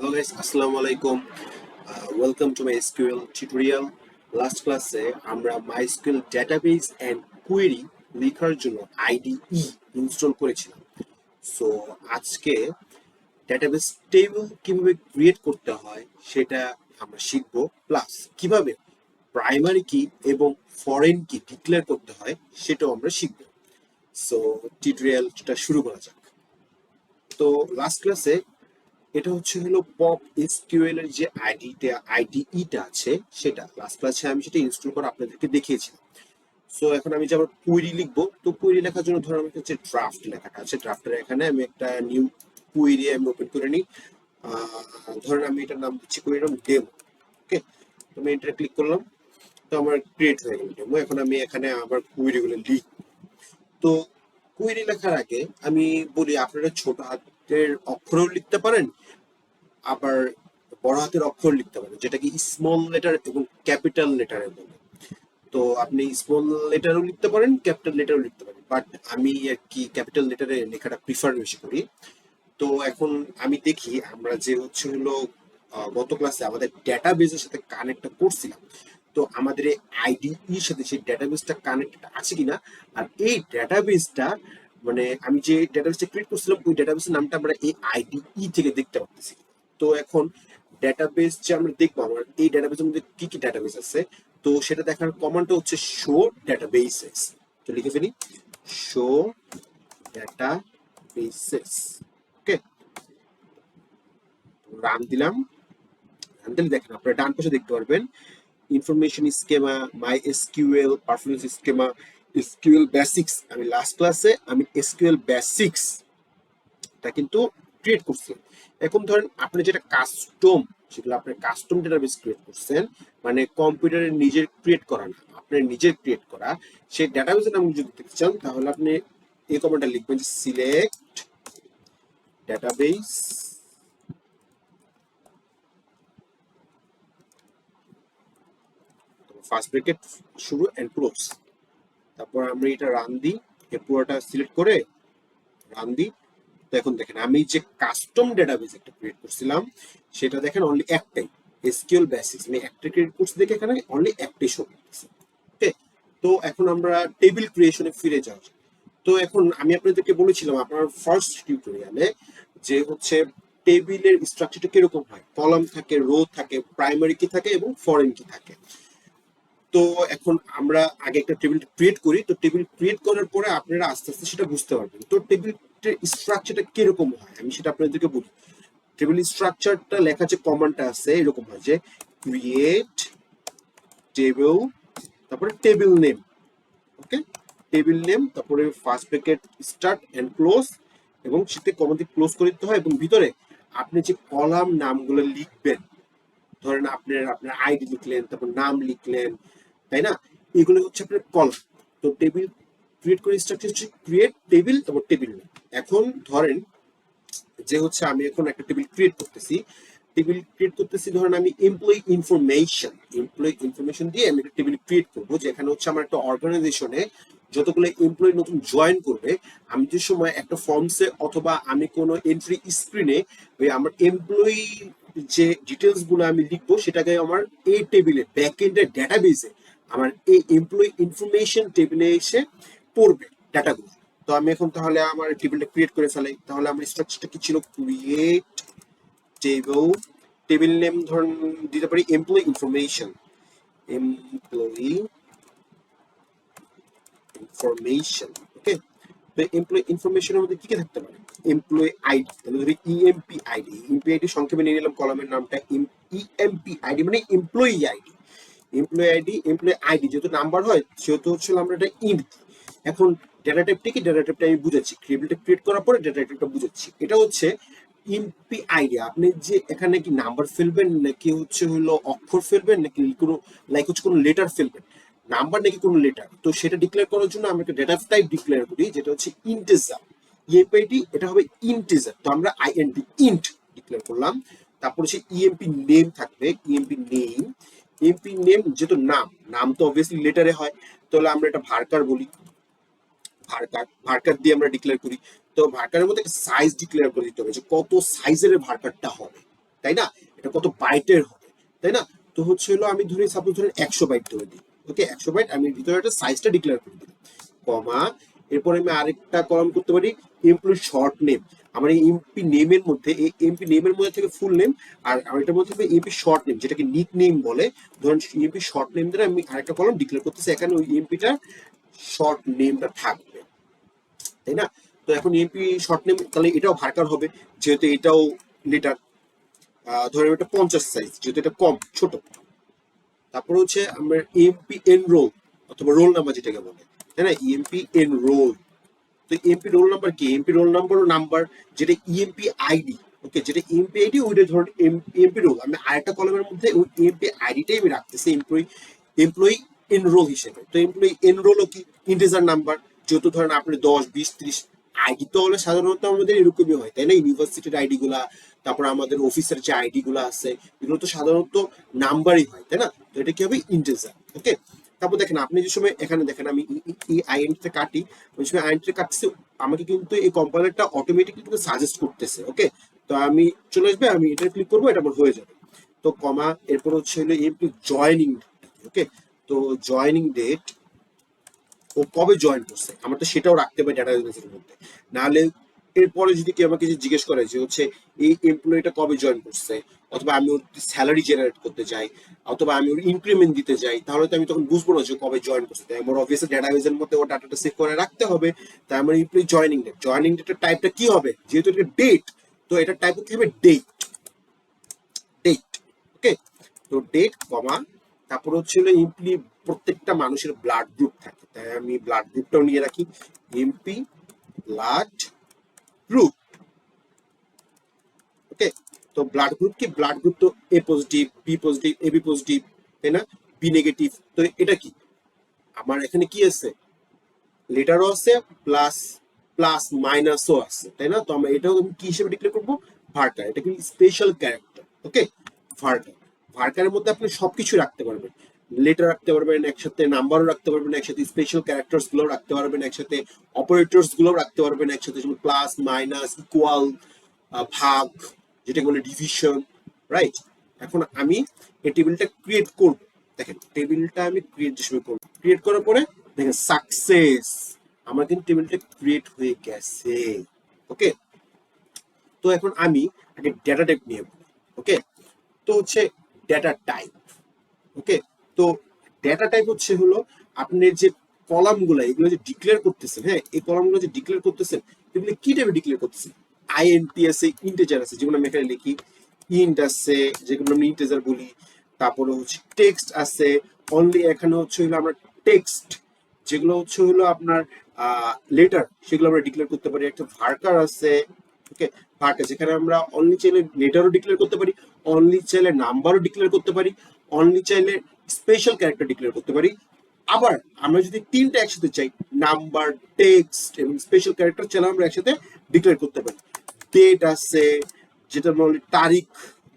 Hello guys, Assalamu alaikum. Welcome to my SQL tutorial. Last ক্লাসে আমরা MySQL database and query লেখার জন্য IDE install করেছিলাম। So আজকে ডেটাবেস টেবিল কিভাবে ক্রিয়েট করতে হয় সেটা আমরা শিখব, প্লাস কিভাবে প্রাইমারি কি এবং ফরেন কি ডিক্লেয়ার করতে হয় সেটাও আমরা শিখব। সো টিউটোরিয়ালটা শুরু করা যাক। তো লাস্ট ক্লাসে এটা হলো পপ এসকিউএল এর যে আইডিইটা আছে সেটা লাস্ট ক্লাসে আমি সেটা ইনস্টল করে আপনাদেরকে দেখিয়েছিলাম। সো এখন আমি যাবার কুয়েরি লিখবো, তো কুয়েরি লেখার জন্য ধরুন আমার কাছে ড্রাফট লেখাটা আছে, ড্রাফটের এখানে আমি একটা নিউ কুয়েরি আমি ওপেন করে নিই। ধরেন আমি এটার নাম দিচ্ছি কুয়েরি নাম ডেমো। ওকে, তো আমি এটা ক্লিক করলাম, তো আমার ক্রিয়েট হয়ে গেল ডেমো। এখন আমি এখানে আমার কুয়েরিগুলো লিখ। তো কুয়েরি লেখার আগে আমি বলি আপনারা ছোট হাতের অক্ষরেও লিখতে পারেন, আবার বড় হাতের অক্ষর লিখতে পারেন, যেটাকে স্মল লেটার এবং ক্যাপিটাল লেটারে বলে। তো আপনি স্মল লেটারও লিখতে পারেন, ক্যাপিটাল লেটারও লিখতে পারেন, বাট আমি আর কি ক্যাপিটাল লেটারে লেখাটা প্রিফার বেশি করি। তো এখন আমি দেখি আমরা যে গত ক্লাসে আমাদের ডেটাবেসের সাথে কানেক্ট করছিলাম, তো আমাদের এই আইডির সাথে সেই ডেটাবেসটা কানেক্টেড আছে কিনা। আর এই ডেটাবেসটা মানে আমি যে ডেটাবেসটা ক্রিয়েট করছিলাম ওই ডেটাবেসের নামটা আমরা এই আইডিই থেকে দেখতে পাচ্ছি। তো এখন ডেটাবেস যে আমরা দেখবো আমার এই ডেটাবেসের মধ্যে কি কি ডেটাবেস আছে, তো সেটা দেখার কমান্ডটা হচ্ছে শো ডেটাবেসেস। তো লিখে ফেলি শো ডেটাবেসেস। ওকে, রান দিলাম। রান দিলে দেখেন আপনারা ডান পাশে দেখতে পারবেন information schema, my SQL, performance schema, SQL basics. আমি লাস্ট ক্লাসে আমি এসকিউএল বেসিক্স টা কিন্তু ক্রিয়েট করছি। এখন ধরেন আপনি যেটা কাস্টম, সেগুলো আপনি কাস্টম ডেটাবেস ক্রিয়েট করছেন, মানে কম্পিউটারে নিজের ক্রিয়েট করা না, আপনার নিজের ক্রিয়েট করা সেই ডেটাবেসের নাম যদি দেখতে চান তাহলে আপনি এই কমান্ডটা লিখবেন যে সিলেক্ট ডেটাবেস, ফার্স্ট ব্র্যাকেট শুরু এন্ড ক্লোজ, তারপর আমরা এটা রান দিই, এই পুরোটা সিলেক্ট করে রান দিই। তো এখন দেখেন আমি যে কাস্টম ডেটাবেস একটা ক্রিয়েট করছিলাম সেটা দেখেন অনলি একটাই এসকিউএল বেসিক্স, আমি একটা ক্রিয়েট করছি দেখে এখানে অনলি একটাই শো করতেছে। ওকে, তো এখন আমরা টেবিল ক্রিয়েশনে ফিরে যাওয়া যাক। তো এখন আমি আপনাদেরকে বলেছিলাম আপনার ফার্স্ট টিউটোরিয়ালে যে টেবিলের স্ট্রাকচারটা কিরকম হয়, কলাম থাকে, রো থাকে, প্রাইমারি কি থাকে এবং ফরেন কি থাকে। তো এখন আমরা আগে একটা টেবিল ক্রিয়েট করি, তো টেবিল ক্রিয়েট করার পরে আপনারা আস্তে আস্তে সেটা বুঝতে পারবেন। তো টেবিল স্ট্রাকচারটা কিরকম হয় আমি সেটা আপনাদেরকে বলি। টেবিল স্ট্রাকচারটা লেখা যে কমান্ডটা আছে এরকম হয় যে ক্রিয়েট টেবিল, তারপরে table name. Okay, table name, তারপরে first bracket start and close, এবং সেটা কমা দিয়ে ক্লোজ করে দিতে হয়। এবং ভিতরে আপনি যে কলাম নামগুলো লিখবেন, ধরেন আপনার আপনার আইডি লিখলেন, তারপর নাম লিখলেন, তাই না, এগুলো হচ্ছে আপনার কলাম। তো টেবিল ক্রিয়েট করে স্ট্রাকচার হচ্ছে ক্রিয়েট টেবিল, তারপর টেবিল নেম। এখন ধরেন যে আমি এখন একটা টেবিল ক্রিয়েট করতেছি, ধরেন আমি এমপ্লয়ি ইনফরমেশন দিয়ে আমি একটা টেবিল ক্রিয়েট করবো, যেখানে আমার একটা অর্গানাইজেশনে যতগুলো এমপ্লয়ি নতুন জয়েন করবে, আমি যে সময় একটা ফর্মসে অথবা আমি কোনো এন্ট্রি স্ক্রিনে ওই আমার এমপ্লয়ি যে ডিটেলস গুলো আমি লিখবো সেটাকে আমার এই টেবিলে ব্যাক এন্ডের ডেটাবেসে আমার এই এমপ্লয়ি ইনফরমেশন টেবিলে এসে পড়বে ডাটাগুলো। তো আমি এখন তাহলে আমার টেবিলটা ক্রিয়েট করে ফেলাই। তাহলে আমার স্ট্রাকচারটা কি ছিল, ক্রিয়েট টেবিল, টেবিল নেম ধরুন দিতে পারি এমপ্লয়ি ইনফরমেশন, এমপ্লয়ি ইনফরমেশন। ওকে, তো এমপ্লয়ি ইনফরমেশনের মধ্যে কি কি থাকতে পারে, এমপ্লয়ি আইডি, তাহলে ধরি ইএমপি আইডি, এমপি আইডি সংক্ষেপে নিয়ে নিলাম কলামের নামটা ইএমপি আইডি, মানে এমপ্লয়ি আইডি। এমপ্লয়ি আইডি যেহেতু নাম্বার হয় সেহেতু আমরা এটা ইন্ট। এখন ডেটা টাইপটা কি, ডেটা টাইপটা আমি বুঝাচ্ছি, টেবিলটা ক্রিয়েট করার পরে ডেটা টাইপটা বুঝাচ্ছি। এটা ইএমপি আইডি, আপনি যে এখানে কি নাম্বার ফেলবেন নাকি অক্ষর ফেলবেন নাকি কোনো কোনো লেটার ফেলবেন, নাম্বার নাকি কোনো লেটার, তো সেটা ডিক্লেয়ার করার জন্য আমরা একটা ডেটা টাইপ ডিক্লেয়ার করি যেটা হচ্ছে ইন্টিজার। ইএমপি এটা হবে ইন্টিজার, তো আমরা আইএনটি ইন্ট ডিক্লেয়ার করলাম। তারপর ইএমপি নেম থাকবে, ইএমপি নেম যেহেতু নাম তো অবভিয়াসলি লেটারে হয়, তাহলে আমরা এটা ভার্কার বলি, ভার্কার দিয়ে আমরা ডিক্লেয়ার করি। তো ভার্কারের মধ্যে সাইজ ডিক্লেয়ার করে দিতে হবে যে কত সাইজের ভার্কারটা হবে। তাই না? এটা কত বাইটের হবে, তাই না? তো হচ্ছে হলো আমি ধরি সাপোজ ধরেন 100 বাইট ধরে দিই। ওকে, 100 বাইট আমি ভিতরে একটা সাইজটা ডিক্লেয়ার করে দিলাম, কমা, এরপরে আমি আরেকটা কলাম করতে পারি এমপ্লয়ি শর্ট নেম। আমার এই এমপি নেমের মধ্যে, এই এমপি নেমের মধ্যে থেকে ফুল নেম, আর এটার মধ্যে থেকে এমপি শর্ট নেম যেটাকে নিক নেম বলে, ধরুন এমপি শর্ট নেম ধরে আমি আরেকটা কলাম ডিক্লেয়ার করতেছি, এখানে ওই এমপিটা শর্ট নেমটা থাকবে, তাই না? তো এখন এমপি শর্ট নেম তাহলে এটাও ভার্কার হবে, যেহেতু এটাও লেটার। ধরেন এটা 50 সাইজ, যেহেতু এটা কম ছোট। তারপর হচ্ছে আমরা এমপি এনরোল অথবা রোল নাম্বার যেটাকে বলে, তাই না? EMP enrol. তো এমপি রোল নাম্বার কি? এমপি রোল নাম্বার ও নাম্বার, যেটা ইএমপি আইডি। ওকে, যেটা এমপি আইডি ওইটা ধরুন এমপি রোল, আমি আরেকটা কলমের মধ্যে ওই এমপি আইডিটাই আমি রাখতেছি এমপ্লয়ি এমপ্লয়ি এনরোল হিসেবে। তো এমপ্লয়ি এনরোলও কি? ইন্টিজার নাম্বার, যেহেতু ধরেন আপনি 10, 20, 30 আইডি তো হলে সাধারণত আমাদের এরকমই হয়, তাই না? ইউনিভার্সিটির আইডি গুলা, তারপর আমাদের অফিসের যে আইডি গুলা আছে, এগুলো তো সাধারণত নাম্বারই হয়, তাই না? তো এটা কি হবে? ইন্টিজার। ওকে, তারপর দেখেন আপনি যে সময় এখানে দেখেন আমি এই আইএনটিতে কাটি, ওই সময় আইএনটিতে কাটতেছে, আমাকে কিন্তু এই কম্পাইলারটা অটোমেটিকলি কিন্তু সাজেস্ট করতেছে। ওকে, তো আমি চলে আসবে, আমি এটা ক্লিক করবো, এটা আমার হয়ে যাবে। তো কমা, এরপর হচ্ছে হলো এমপি জয়নিং। ওকে, তো জয়নিং ডেট, ও কবে জয়েন করছে আমরা তো সেটাও রাখতে পারি ডাটাবেসের মধ্যে। নাহলে এরপরে যদি কেউ আমাকে জিজ্ঞেস করে যে হচ্ছে এই এমপ্লয়িটা কবে জয়েন করছে, অথবা আমি ওর স্যালারি জেনারেট করতে চাই, অথবা আমি ওর ইনক্রিমেন্ট দিতে চাই, তাহলে তো আমি তখন বুঝবো না যে কবে জয়েন করছে। তাই আমার অবভিয়াসলি ডাটাবেসের মধ্যে ওর ডাটাটা সেভ করে রাখতে হবে। তাই আমার এমপ্লয়ি জয়েনিং ডেটের টাইপটা কি হবে? যেহেতু এটা ডেট, তো এটার টাইপ কি হবে? ডেট। ডেট। ওকে, তো ডেট কমা, তারপর হচ্ছে হলো এমপি, প্রত্যেকটা মানুষের ব্লাড গ্রুপ থাকে, তাই আমি ব্লাড গ্রুপটাও নিয়ে রাখি, এমপি ব্লাড গ্রুপ। ওকে, তো ব্লাড গ্রুপ কি? ব্লাড গ্রুপ তো A positive, B positive, A B positive, তাই না? B negative. তো এটা কি? আমার এখানে কি আছে? লেটারও আছে, প্লাস প্লাস মাইনাসও আছে, তাই না? তো আমরা এটাও কি হিসেবে ডিক্লেয়ার করবো? ভার্কার। এটা কি? Special character. Okay, varchar. ভার্কারের মধ্যে আপনি সবকিছু রাখতে পারবেন, লেটার রাখতে পারবেন একসাথে, নাম্বারও রাখতে পারবেন একসাথে, স্পেশাল ক্যারেক্টার্স গুলো রাখতে পারবেন একসাথে, অপারেটরস গুলো রাখতে পারবেন একসাথে, যেমন প্লাস, মাইনাস, ইকুয়াল, ভাগ, যেটা বলে ডিভিশন, রাইট? এখন আমি এই টেবিলটা ক্রিয়েট করব। দেখেন টেবিলটা আমি ক্রিয়েট যে সময় করবো, ক্রিয়েট করার পরে দেখেন সাকসেস, আমার কিন্তু টেবিলটা ক্রিয়েট হয়ে গেছে। ওকে, তো এখন আমি একটা ডেটা টাইপ নিয়ে, ওকে, তো হচ্ছে ডেটা টাইপ। ওকে, তো ডেটা টাইপ হচ্ছে হলো আপনি যে কলামগুলো এগুলো যে ডিক্লেয়ার করতেছেন, হ্যাঁ, এই কলামগুলো যে ডিক্লেয়ার করতেছেন, এগুলো কি টাইপে ডিক্লেয়ার করতেছেন? আইএনটি আছে, ইন্টিজার আছে যেগুলো আমি এখানে লিখি, ইন্ট আছে যেগুলো আমি ইন্টিজার বলি, তারপরে হচ্ছে টেক্সট আছে, অনলি এখানে হচ্ছে হলো আমরা টেক্সট যেগুলো হচ্ছে হলো আপনার লেটার, সেগুলো আমরা ডিক্লেয়ার করতে পারি। একটা ভার্কার আছে, ওকে, ভার্কার যেখানে আমরা অনলি চাইলে লেটারও ডিক্লেয়ার করতে পারি, অনলি চাইলে নাম্বারও ডিক্লেয়ার করতে পারি, অনলি চাইলে স্পেশাল ক্যারেক্টার ডিক্লেয়ার করতে পারি। আবার আমরা যদি তিনটা একসাথে চাই, নাম্বার, টেক্সট এবং স্পেশাল ক্যারেক্টার চাইলে আমরা একসাথে ডিক্লেয়ার করতে পারি। ডেট আছে, যেটা আমরা তারিখ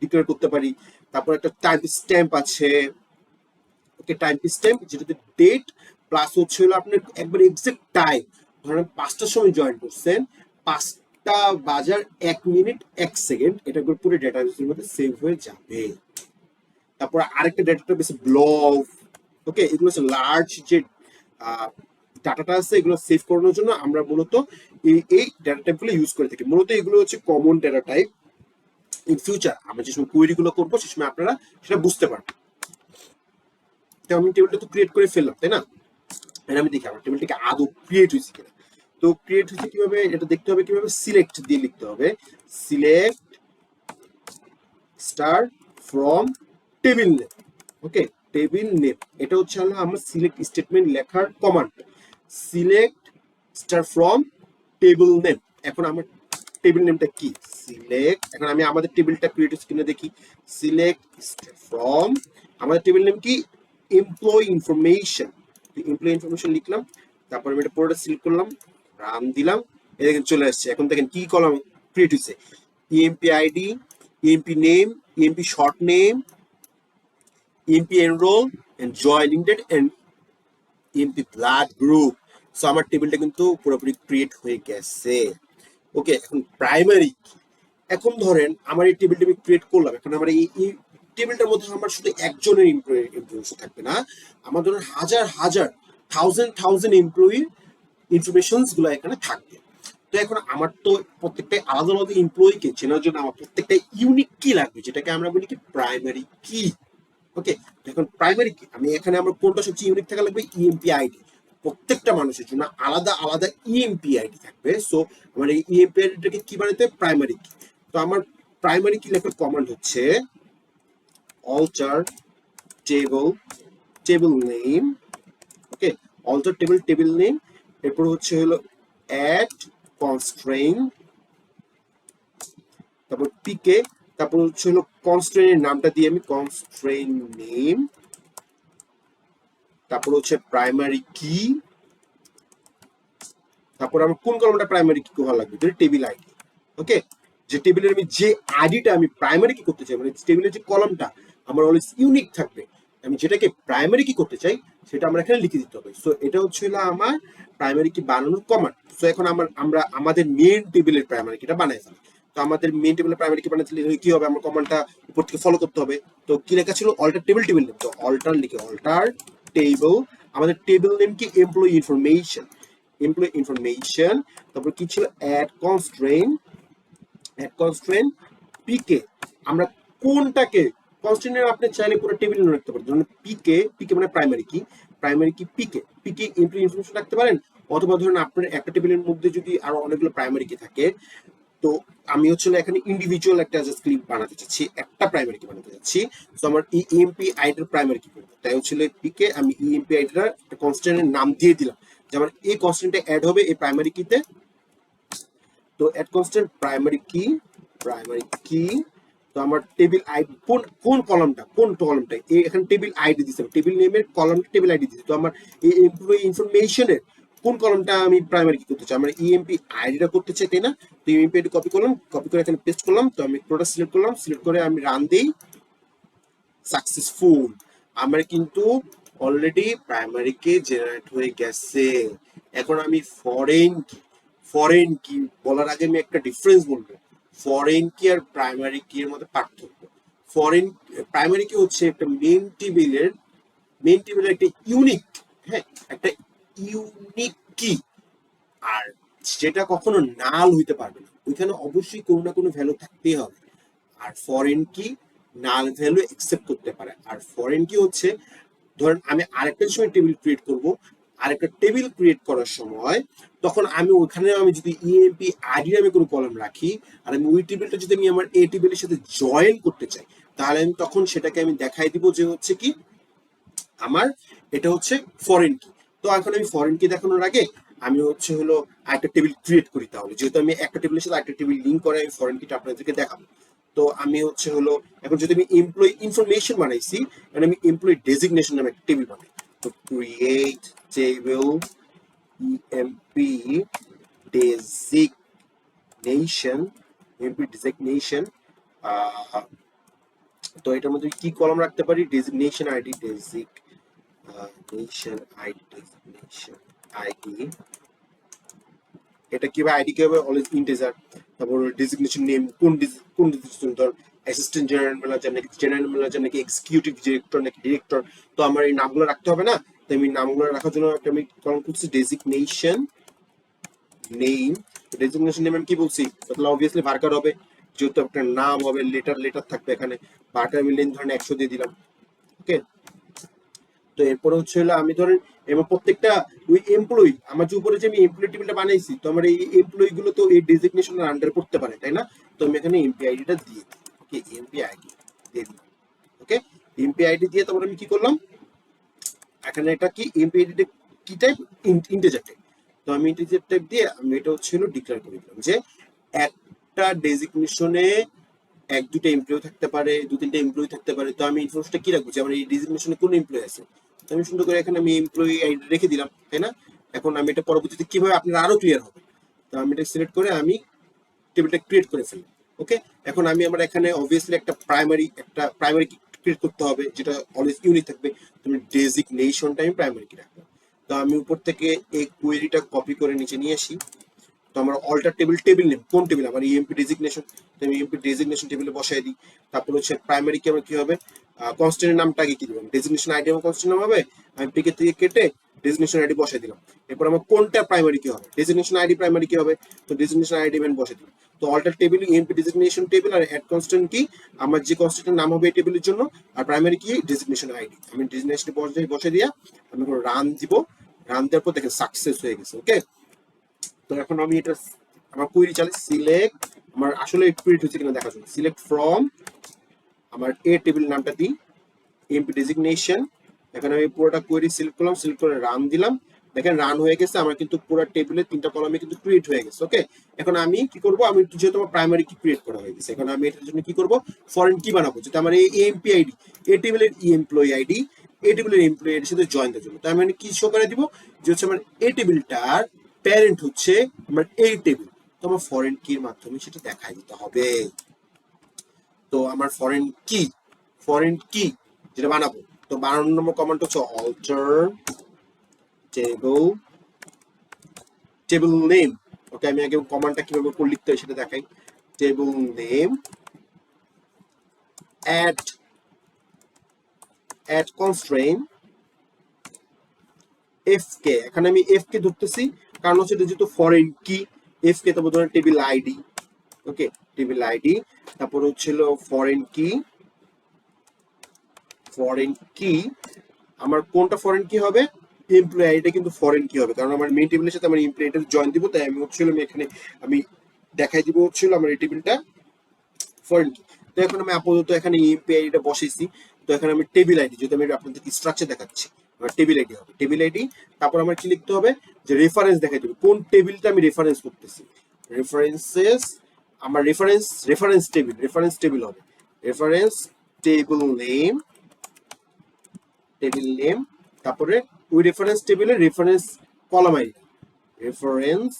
ডিক্লেয়ার করতে পারি। তারপর একটা টাইম স্ট্যাম্প আছে, ওকে, টাইম স্ট্যাম্প যেটাতে ডেট প্লাস হচ্ছে হলো আপনার একবার এক্সাক্ট টাইম, ধরেন 5টার সময় জয়েন করছেন, 5টা বাজার 1 মিনিট 1 সেকেন্ড, এটা করে পুরো ডেটাবেসের মধ্যে সেভ হয়ে যাবে। তারপর আরেকটা ডেটাবেস ব্লক। ওকে, এগুলো হচ্ছে লার্জ যে ডাটাটা আছে, এগুলো সেভ করানোর জন্য আমরা মূলত এই ডেটা টাইপ গুলো ইউজ করে থাকি। মূলত এগুলো হচ্ছে common data type. In future আমরা যে সময় কোয়েরি গুলো করবো সে সময় আপনারা সেটা বুঝতে পারবেন। তো আমি টেবিলটা তো ক্রিয়েট করে ফেললাম, তাই না? আমি দেখি আমার টেবিলটাকে আদৌ ক্রিয়েট হয়েছে কিনা। তো ক্রিয়েট হয়েছে কিভাবে এটা দেখতে হবে, কিভাবে সিলেক্ট দিয়ে লিখতে হবে, select star from table name. Okay, table name এটা হচ্ছে হলো আমরা সিলেক্ট স্টেটমেন্ট লেখার command, select star from table name. এখন আমার টেবিল নেমটা কি? সিলেক্ট, এখন আমি আমাদের টেবিলটা ক্রিয়েট হচ্ছে কিনা দেখি, সিলেক্ট স্টার ফ্রম, আমাদের টেবিল নেম কি? Employee information. এমপ্লয়ি ইনফরমেশন লিখলাম, তারপর আমি এটা পুরোটা সিলেক্ট করলাম, রান দিলাম, এই দেখেন চলে আসছে। এখন দেখেন কি কলাম ক্রিয়েট হয়েছে, EMP ID, EMP name, EMP short name, EMP enrol and joining date and EMP blood group. So আমার টেবিলটা কিন্তু পুরোপুরি ক্রিয়েট হয়ে গেছে। ওকে, এখন প্রাইমারি, এখন ধরেন আমার এই টেবিলটা আমি ক্রিয়েট করলাম, এখন আমার এই টেবিলটার মধ্যে আমার শুধু একজনের ইনফরমেশন থাকবে না, আমার ধরেন হাজার হাজার থাউজেন্ড এমপ্লয়ির ইনফরমেশনস গুলো এখানে থাকবে। তো এখন আমার তো প্রত্যেকটা আলাদা আলাদা এমপ্লয়িকে চেনার জন্য আমার প্রত্যেকটা ইউনিক কি লাগবে, যেটাকে আমরা বলি কি প্রাইমারি কি। ওকে, এখন প্রাইমারি কি আমি এখানে আমার কোনটা সবচেয়ে ইউনিক থাকা লাগবে, ইএমপি আইডি। প্রত্যেকটা মানুষের জন্য আলাদা আলাদা ইএমপি আইডি থাকবে। সো আমার এই ইএমপি আইডিটাকে কি বানাতে, প্রাইমারি কি। তো আমার প্রাইমারি কি লেখার কমান্ড হচ্ছে alter table name। ওকে, alter table name, এরপর হচ্ছে হলো add constraint, তারপর পিকে, তারপর হচ্ছে হলো কনস্ট্রেন্টের নামটা দিয়ে আমি কনস্ট্রেন্ট নেম, তারপর হচ্ছে প্রাইমারি কি, তারপর আমার কোন কলমটা প্রাইমারি কি হওয়া লাগবে, টেবিল আইডি। ওকে, যে টেবিলের আমি যে আইডিটা আমি প্রাইমারি কি করতে চাই, মানে টেবিলের যে কলমটা আমার অলওয়েজ ইউনিক থাকবে, আমি যেটাকে প্রাইমারি কি করতে চাই সেটা আমরা এখানে লিখে দিতে হবে। সো এটা হচ্ছে আমার প্রাইমারি কি বানানোর কমান্ড। সো এখন আমরা আমাদের মেইন টেবিলের প্রাইমারি কিটা বানাই ফেলি। তো আমাদের মেইন টেবিলের প্রাইমারি কি বানাতে কি হবে, আমার কমান্ডটা উপর থেকে ফলো করতে হবে। তো কি লেখা ছিল, অল্টার টেবিল নেম, তো অল্টার লিখে অল্টার টেবিল, আমাদের টেবিল নেম কি এমপ্লয়ি ইনফরমেশন, তারপর কি ছিল অ্যাড কনস্ট্রেন্ট পিকে, আমরা কোনটাকে কনস্ট্রেন্টের আপনি চাইলে পুরো টেবিল রাখতে পারেন, ধরুন পিকে মানে প্রাইমারি কি পিকে এমপ্লয়ি ইনফরমেশন রাখতে পারেন। অথবা ধরুন আপনার একটা টেবিলের মধ্যে যদি আরো অনেকগুলো প্রাইমারি কি থাকে, তো আমি হচ্ছে এখানে ইন্ডিভিজুয়াল একটা জাস্ট ক্লিপ বানাতে চাচ্ছি, একটা প্রাইমারি কি বানাতে চাচ্ছি। তো আমার এই ইএমপি আইডির প্রাইমারি কি করবো, তাই হচ্ছে পিকে আমি ইএমপি আইডিটার একটা কনস্ট্যান্টের নাম দিয়ে দিলাম, যে আমার এই কনস্ট্যান্টটা অ্যাড হবে এই প্রাইমারি কিতে। তো অ্যাড কনস্ট্যান্ট প্রাইমারি কি, তো আমার টেবিল আইডি কোন কলামটা এখানে টেবিল আইডি দিতে হবে, টেবিল নেমের কলামটা টেবিল আইডি দিতে। তো আমার এই এমপ্লয়ি ইনফরমেশনের কোন কলামটা আমি প্রাইমারি কি করতে চাই, আমরা ইএমপি আইডিটা করতে চাই, তাই না। তো ইএমপি আইডি কপি করে এখানে পেস্ট করলাম। তো আমি প্রোডাক্ট সিলেক্ট করে আমি রান দেই, সাকসেসফুল। আমার কিন্তু অলরেডি প্রাইমারি কি জেনারেট হয়ে গেছে। এখন আমি ফরেন কি বলার আগে আমি একটা ডিফারেন্স বলবো, ফরেন কি আর প্রাইমারি কি এর মধ্যে পার্থক্য। প্রাইমারি কি হচ্ছে একটা মেইন টেবিলের একটা ইউনিক, হ্যাঁ, একটা ইউনিক কি, আর যেটা কখনো নাল হইতে পারবে না, ওইখানে অবশ্যই কোনো না কোনো ভ্যালু থাকতেই হবে। আর ফরেন কি নাল ভ্যালু একসেপ্ট করতে পারে। আর ফরেন কি হচ্ছে, ধরেন আমি আরেকটা সময় টেবিল ক্রিয়েট করব, আরেকটা টেবিল ক্রিয়েট করার সময় তখন আমি ওখানে আমি যদি ইএমপি আইডি আমি কোনো কলাম রাখি, আর আমি ওই টেবিলটা যদি আমি আমার এই টেবিলের সাথে জয়েন করতে চাই, তাহলে আমি তখন সেটাকে আমি দেখাই দিব যে হচ্ছে কি আমার এটা হচ্ছে ফরেন কি। তো এখন আমি ফরেন কি দেখানোর আগে আমি হচ্ছে হলো একটা টেবিল ক্রিয়েট করি, তাহলে যেহেতু আমি একটা টেবিলের সাথে একটা টেবিল লিঙ্ক করে আমি ফরেন কিটা আপনাদেরকে দেখাবো। তো আমি হচ্ছে হলো এখন যদি আমি এমপ্লয়ি ইনফরমেশন বানাইছি, এখন আমি এমপ্লয়ি ডেজিগনেশন নামে একটা টেবিল বানাই। তো ক্রিয়েট টেবিল ইএমপি ডেজিগনেশন, তো এটার মধ্যে কি কলাম রাখতে পারি, ডেজিগনেশন আইডি, এটা কিভাবে আইডি কিভাবে অলওয়েজ ইন্টিজার। তারপর ডেজিগনেশন নেম কোন ডেজিগনেশন, ধর অ্যাসিস্ট্যান্ট জেনারেল ম্যানেজার নাকি এক্সিকিউটিভ ডিরেক্টর নাকি ডিরেক্টর। তো আমার এই নামগুলো রাখতে হবে না, তো আমি নামগুলো রাখার জন্য একটা আমি কলম করছি ডেজিগনেশন নেম। ডেজিগনেশন নেম আমি কি বলছি, তাহলে অবভিয়াসলি ভার্কার হবে, যেহেতু একটা নাম হবে, লেটার থাকবে এখানে, ভার্কার আমি লেন ধরেন 100 দিয়ে দিলাম। ওকে, তো এরপরে হচ্ছে হলো আমি ধরেন এবার প্রত্যেকটা ওই এমপ্লয়ি, আমার যে উপরে যে আমি এমপ্লয়ি টেবিলটা বানাইছি, তো আমার এই এমপ্লয়ি গুলো তো এই ডেজিগনেশনের আন্ডারে পড়তে পারে, তাই না। তো আমি এখানে এমপি আইডিটা দিয়ে দিই। ওকে, এমপি আইডি দিয়ে দিলাম। ওকে, এমপি আইডি দিয়ে তারপর আমি কি করলাম, এখানে এটা কি এমপি আইডিটা কি টাইপ, ইন্টিজার টাইপ। তো আমি ইন্টিজার টাইপ দিয়ে আমি এটা হচ্ছে হলো ডিক্লেয়ার করে দিলাম যে একটা ডেজিগনেশনে এক দুটো এমপ্লয়ি থাকতে পারে, দু তিনটা এমপ্লয়ি থাকতে পারে। তো আমি ইনফরমেশনটা কি রাখবো, যে আমার এই ডেজিগনেশনে কোন এমপ্লয়ি আছে, তো আমি সুন্দর করে এখানে আমি এমপ্লয়ি আইডি রেখে দিলাম, তাই না। এখন আমি এটা পরবর্তীতে কিভাবে আপনারা আরো ক্লিয়ার হবে, তো আমি এটা সিলেক্ট করে আমি টেবিলটা ক্রিয়েট করে ফেলি। ওকে, এখন আমি আমার এখানে অবভিয়াসলি একটা প্রাইমারি ক্রিয়েট করতে হবে যেটা অলওয়েজ ইউনিক থাকবে। তুমি ডেজিগনেশনটা আমি প্রাইমারি কি রাখবো। তো আমি উপর থেকে এই কোয়েরিটা কপি করে নিচে নিয়ে আসি, তো আমার অল্টার টেবিল টেবিল নেম কোন টেবিল আমার ইএমপি ডেজিগনেশন, আমি ইএমপি ডেজিগনেশন টেবিলে বসাই দিই। তারপর হচ্ছে প্রাইমারি কি আমার কি হবে, কনস্ট্যান্টের নামটা আগে কি দিলাম, ডেজিগনেশন আইডি এবং কনস্ট্যান্ট নাম হবে, আমি পিকে থেকে কেটে ডেজিগনেশন আইডি বসাই দিলাম। এরপর আমার কোনটা প্রাইমারি কি হবে, ডেজিগনেশন আইডি প্রাইমারি কি হবে, তো ডেজিগনেশন আইডি ইভেন্ট বসাই দিলাম। তো alter table EMP designation table আর অ্যাড কনস্ট্যান্ট কি আমার যে কনস্ট্যান্টের নাম হবে এই টেবিলের জন্য, আর প্রাইমারি কি ডেজিগনেশন আইডি, আমি ডেজিগনেশন বসাই দিয়া আমি রান দিব। রান দেওয়ার পর দেখেন সাকসেস হয়ে গেছে। ওকে, তো এখন আমি এটা আমার কুইরি চালাই, সিলেক্ট আমার আসলে কুইরি হচ্ছে কিনা দেখার জন্য সিলেক্ট ফ্রম আমার এ টেবিল নামটা দিই এমপি ডেজিগনেশন। এখন আমি পুরোটা কোয়েরি সিলেক্ট করলাম, সিলেক্ট করে রান দিলাম। দেখেন রান হয়ে গেছে, আমার কিন্তু পুরো টেবিলের 3টা কলামে কিন্তু ক্রিয়েট হয়ে গেছে। ওকে, এখন আমি কি করব, আমি যেহেতু আমার প্রাইমারি কি ক্রিয়েট করা হয়ে গেছে, এখন আমি এটার জন্য কি করব, ফরেন কি বানাবো, যেটা আমার এই এমপি আইডি এই টেবিলের এমপ্লয়ি আইডি এই টেবিলের এমপ্লয়ি আইডির সাথে জয়েন দেওয়ার জন্য। তাই আমি কি শো করে দিব, যে হচ্ছে আমার এই টেবিলটার প্যারেন্ট হচ্ছে আমার এই টেবিল, তো আমার ফরেন কির মাধ্যমে সেটা দেখাই দিতে হবে। তো আমার ফরেন কি যেটা বানাবো, তো 12 নম্বর কমান্ড হচ্ছে alter টেবিল নেম। ওকে, আমি আগে কমান্ডটা কিভাবে করে লিখতে হয় সেটা দেখাই। Table name add constraint fk, এখানে আমি fk ধরতেছি কারণ হচ্ছে এটা যেহেতু ফরেন কি, fk তারপর ধরেন টেবিল আইডি। ওকে, টেবিল আইডি, তারপর হচ্ছিল ফরেন কি আমার কোনটা ফরেন কি হবে, এমপ্লয়ি আইডিটা কিন্তু ফরেন কি হবে, কারণ আমার মেইন টেবিলের সাথে আমার এমপ্লয়ি আইডি জয়েন দিব। তাই আমি হচ্ছিল আমি এখানে আমি দেখাই দিব হচ্ছিল আমার এই টেবিলটা ফরেন কি। তো এখন আমি আপাতত এখানে এমপ্লয়ি আইডিটা বসাইছি। তো এখানে আমি টেবিল আইডি, যদি আমি আপনাদের স্ট্রাকচার দেখাচ্ছি, আমার টেবিল আইডি হবে টেবিল আইডি। তারপর আমার কি লিখতে হবে, যে রেফারেন্স দেখাই দেবে কোন টেবিলটা আমি রেফারেন্স করতেছি, রেফারেন্সেস আমার রেফারেন্স টেবিল হবে, রেফারেন্স টেবিল নেম, তারপরে ওই রেফারেন্স টেবিলের reference column ID, reference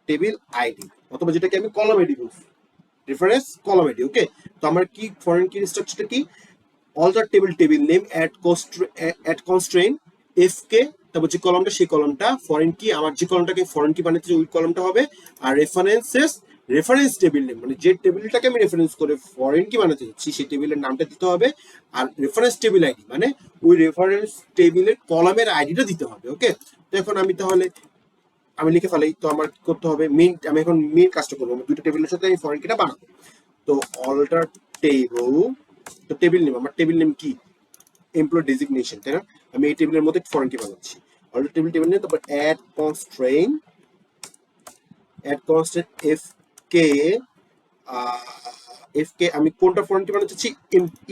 table ID, অথবা যেটাকে আমি কলাম আইডি বলছি, রেফারেন্স কলাম আইডি। ওকে, তো আমার কি ফরেন কি স্ট্রাকচারটা কি, alter table name add constraint fk, তারপর যে কলামটা সেই কলামটা ফরেন কি, আমার যে কলামটাকে ফরেন কি বানাচ্ছি ওই কলামটা হবে। আর রেফারেন্স টেবিল নেম মানে যে টেবিলটাকে আমি রেফারেন্স করে ফরেন কি বানাতে চাচ্ছি সেই টেবিলের নামটা দিতে হবে। আর রেফারেন্স টেবিল আইডি মানে ওই রেফারেন্স টেবিলের কলামের আইডিটা দিতে হবে। ওকে, তো এখন আমি লিখে ফেলাই। তো আমার কি করতে হবে, আমি এখন মেইন কাজটা করবো, আমি দুটো টেবিলের সাথে আমি ফরেন কিটা বানাবো। তো alter টেবিল, তো টেবিল নেম আমার টেবিল নেম কি এমপ্লয়ি ডেজিগনেশন, তাই না, আমি এই টেবিলের মধ্যে ফরেন কি বানাচ্ছি। alter টেবিল নেম, তারপর অ্যাড কনস্ট্রেইন fk, আমি কোনটা ফরেন কি বানাচ্ছি,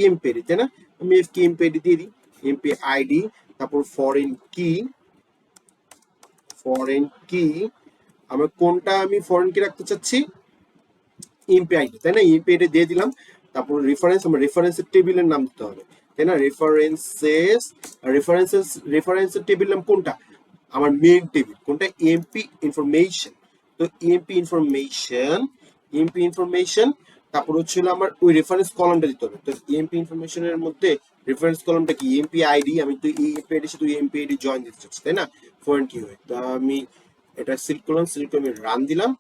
এমপি আইডি, তাই না, আমি fk এমপি আইডি দিয়ে দিই, এমপি আইডি, তারপর ফরেন কি আমার কোনটা আমি ফরেন কি রাখতে চাচ্ছি, এমপি আইডি, তাই না, এমপি আইডি দিয়ে দিলাম। তারপর আমার রেফারেন্সের টেবিলের নাম দিতে হবে, তাই না, রেফারেন্সের টেবিল নাম কোনটা, আমার মেইন টেবিল কোনটা, এমপি ইনফরমেশন। তো এমপি ইনফরমেশন, তারপর হচ্ছিল আমার ওই রেফারেন্স কলামটা দিতে হবে। তো এমপি ইনফরমেশনের মধ্যে রেফারেন্স কলামটা কি, এমপি আইডি, আমি তো এই এমপি আইডি সাথে এমপি আইডি জয়েন দিতে চাচ্ছি, তাই না, ফরেন কি হয়। তো আমি এটা সিলেক্ট করলাম, সিলেক্ট করে আমি রান দিলাম,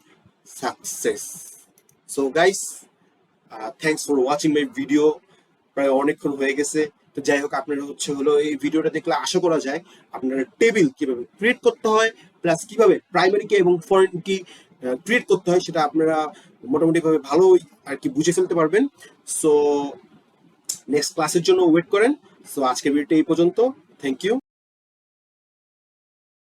success. So guys, thanks for watching my video, প্রায় অনেকক্ষণ হয়ে গেছে। তো যাই হোক, আপনারা হলো এই ভিডিওটা দেখলে আশা করা যায় আপনারা টেবিল কিভাবে ক্রিয়েট করতে হয় প্লাস কিভাবে প্রাইমারি কি এবং ফরেন কি ক্রিয়েট করতে হয় সেটা আপনারা মোটামুটি ভাবে ভালোই আর কি বুঝে ফেলতে পারবেন। সো নেক্সট ক্লাসের জন্য ওয়েট করেন। সো আজকের ভিডিওটা এই পর্যন্ত, থ্যাংক ইউ।